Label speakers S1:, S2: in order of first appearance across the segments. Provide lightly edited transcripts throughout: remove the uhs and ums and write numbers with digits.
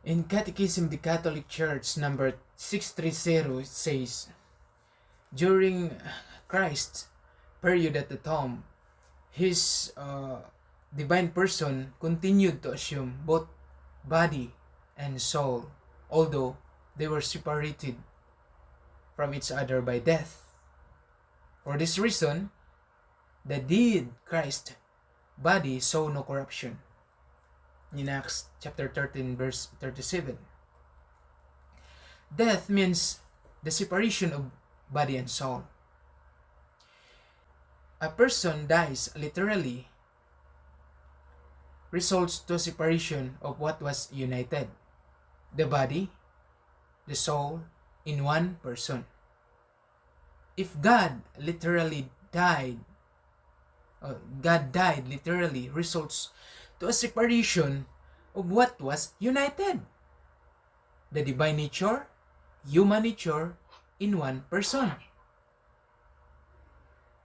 S1: In Catechism of the Catholic Church number 630, it says, during Christ's period at the tomb, his divine person continued to assume both body and soul, although they were separated from each other by death. For this reason, the dead Christ body saw no corruption. In Acts chapter 13 verse 37. Death means the separation of body and soul. A person dies literally results to a separation of what was united, the body, the soul, in one person. If God died literally results to a separation of what was united, the divine nature, human nature, in one person.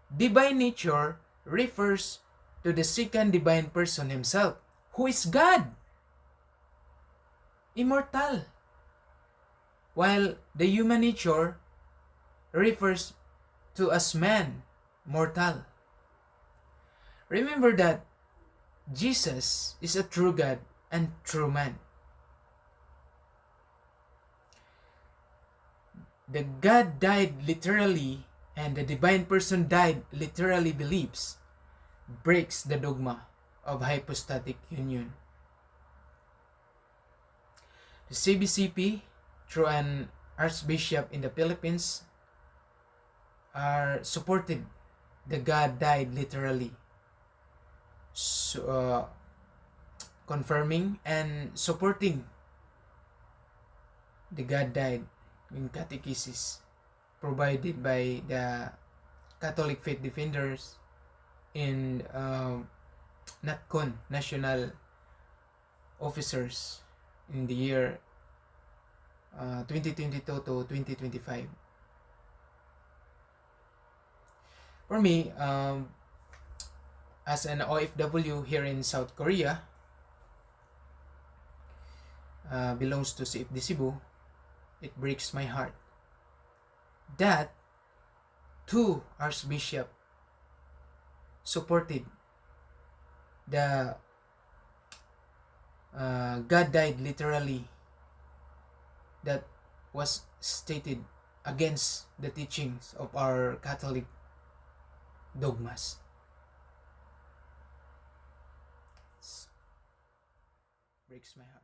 S1: Divine nature refers to the second divine person himself, who is God, immortal, while the human nature refers to us man, mortal. Remember that Jesus is a true God and true man. The God died literally and the divine person died literally beliefs breaks the dogma of hypostatic union. The CBCP, through an archbishop in the Philippines, are supported the God died literally, so, confirming and supporting the God died in catechesis provided by the Catholic Faith Defenders and NatCon, National Officers, in the year 2022 to 2025. For me, as an OFW here in South Korea, belongs to CFD Cebu, it breaks my heart that two archbishop supported the God died literally that was stated against the teachings of our Catholic dogmas. It breaks my heart.